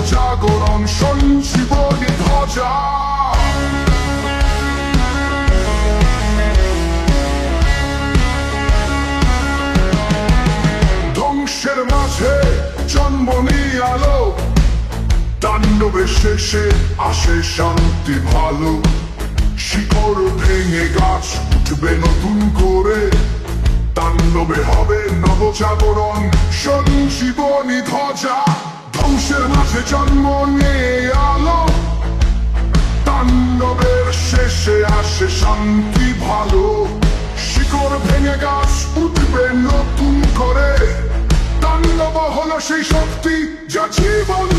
নবজাগরণ সঞ্জীবনী ধ্বজা। ধ্বংসের মাঝে জন্ম নিয়ে আলো, তাণ্ডবের শেষে আসে শান্তি ভালো। শিকড় ভেঙে গাছ উঠবে নতুন করে, তাণ্ডবে হবে নবজাগরণ সঞ্জীবনী ধ্বজা। ধ্বংসের মাঝে জন্ম নিয়ে আলো, তাণ্ডবের শেষে আসে শান্তি ভালো। শিকড় ভেঙে গাছ উঠবে নতুন করে, তাণ্ডব হলো সেই শক্তি যা জীবন